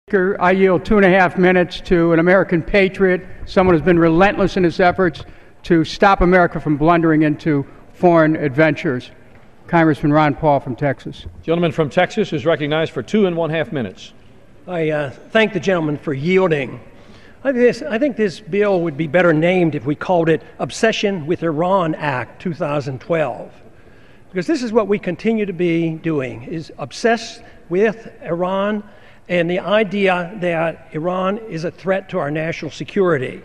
I yield 2.5 minutes to an American patriot, someone who's been relentless in his efforts to stop America from blundering into foreign adventures. Congressman Ron Paul from Texas. The gentleman from Texas is recognized for 2.5 minutes. I thank the gentleman for yielding. I think this bill would be better named if we called it Obsession with Iran Act 2012. Because this is what we continue to be doing, is obsessed with Iran and the idea that Iran is a threat to our national security.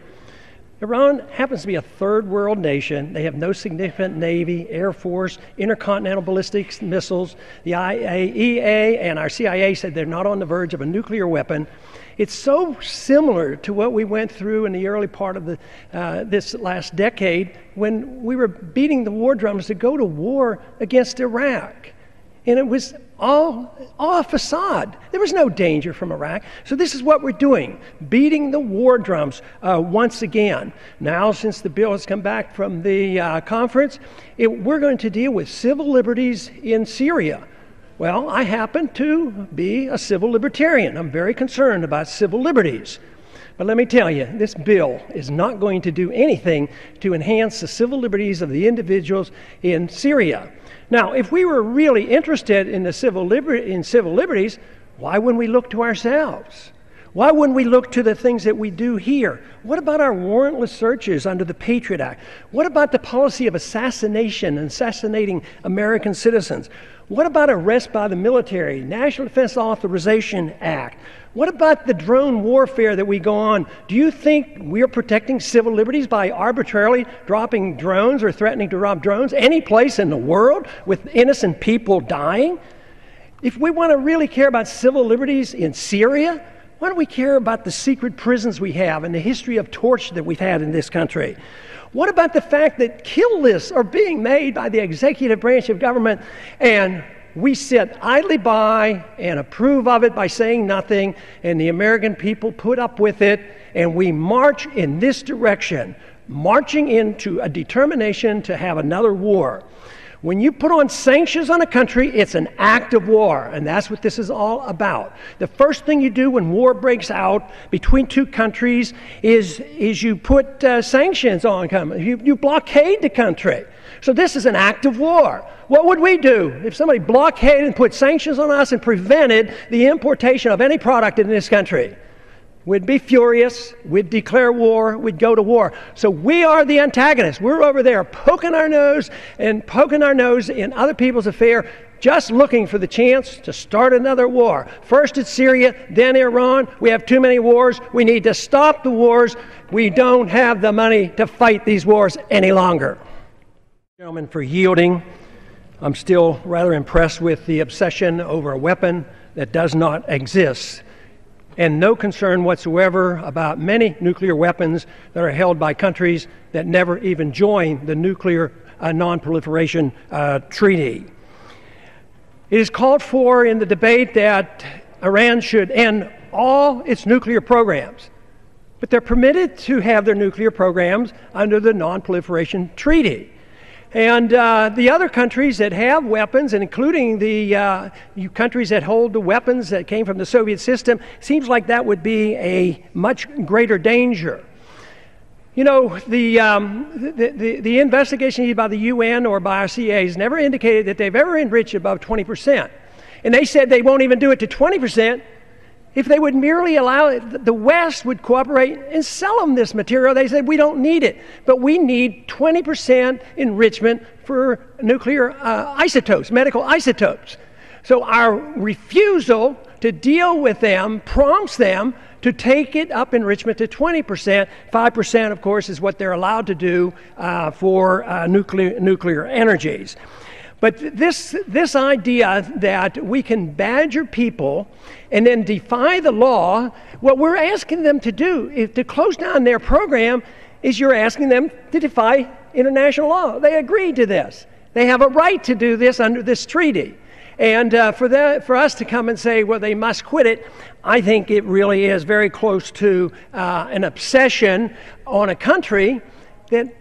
Iran happens to be a third world nation. They have no significant Navy, Air Force, intercontinental ballistic missiles. The IAEA and our CIA said they're not on the verge of a nuclear weapon. It's so similar to what we went through in the early part of this last decade when we were beating the war drums to go to war against Iraq. And it was all a facade. There was no danger from Iraq. So this is what we're doing, beating the war drums once again. Now, since the bill has come back from the conference, we're going to deal with civil liberties in Syria. Well, I happen to be a civil libertarian. I'm very concerned about civil liberties. But let me tell you, this bill is not going to do anything to enhance the civil liberties of the individuals in Syria. Now, if we were really interested in the civil liberties, why wouldn't we look to ourselves? Why wouldn't we look to the things that we do here? What about our warrantless searches under the Patriot Act? What about the policy of assassination and assassinating American citizens? What about arrest by the military, National Defense Authorization Act? What about the drone warfare that we go on? Do you think we're protecting civil liberties by arbitrarily dropping drones or threatening to drop drones any place in the world with innocent people dying? If we want to really care about civil liberties in Syria, why don't we care about the secret prisons we have and the history of torture that we've had in this country? What about the fact that kill lists are being made by the executive branch of government and we sit idly by and approve of it by saying nothing, and the American people put up with it, and we march in this direction, marching into a determination to have another war. When you put on sanctions on a country, it's an act of war, and that's what this is all about. The first thing you do when war breaks out between two countries is you put sanctions on them. You blockade the country. So this is an act of war. What would we do if somebody blockaded and put sanctions on us and prevented the importation of any product in this country? We'd be furious, we'd declare war, we'd go to war. So we are the antagonists. We're over there poking our nose in other people's affair, just looking for the chance to start another war. First it's Syria, then Iran. We have too many wars. We need to stop the wars. We don't have the money to fight these wars any longer. Gentlemen, for yielding. I'm still rather impressed with the obsession over a weapon that does not exist, and no concern whatsoever about many nuclear weapons that are held by countries that never even joined the Nuclear Non-Proliferation Treaty. It is called for in the debate that Iran should end all its nuclear programs, but they're permitted to have their nuclear programs under the Non-Proliferation Treaty. And the other countries that have weapons, and including the countries that hold the weapons that came from the Soviet system, seems like that would be a much greater danger. You know, the investigation by the UN or by our CIA has never indicated that they've ever enriched above 20%. And they said they won't even do it to 20%. If they would merely allow it, the West would cooperate and sell them this material. They said, we don't need it, but we need 20% enrichment for nuclear isotopes, medical isotopes. So our refusal to deal with them prompts them to take it up enrichment to 20%. 5%, of course, is what they're allowed to do for nuclear energies. But this idea that we can badger people and then defy the law, what we're asking them to do is to close down their program is you're asking them to defy international law. They agreed to this. They have a right to do this under this treaty. And for us to come and say, well, they must quit it, I think it really is very close to an obsession on a country that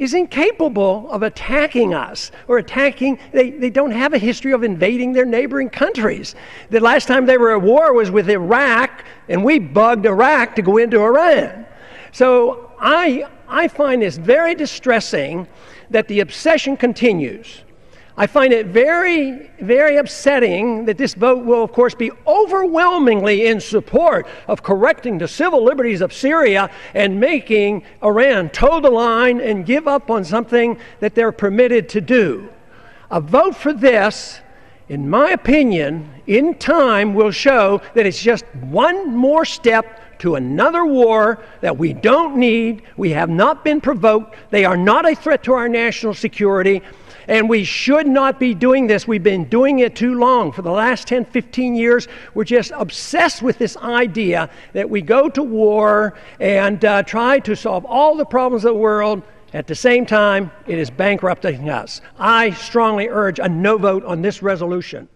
is incapable of attacking us or attacking. They don't have a history of invading their neighboring countries. The last time they were at war was with Iraq, and we bugged Iraq to go into Iran. So I find this very distressing that the obsession continues. I find it very, very upsetting that this vote will, of course, be overwhelmingly in support of correcting the civil liberties of Syria and making Iran toe the line and give up on something that they're permitted to do. A vote for this, in my opinion, in time will show that it's just one more step to another war that we don't need. We have not been provoked. They are not a threat to our national security. And we should not be doing this. We've been doing it too long. For the last 10, 15 years, we're just obsessed with this idea that we go to war and try to solve all the problems of the world. At the same time, it is bankrupting us. I strongly urge a no vote on this resolution.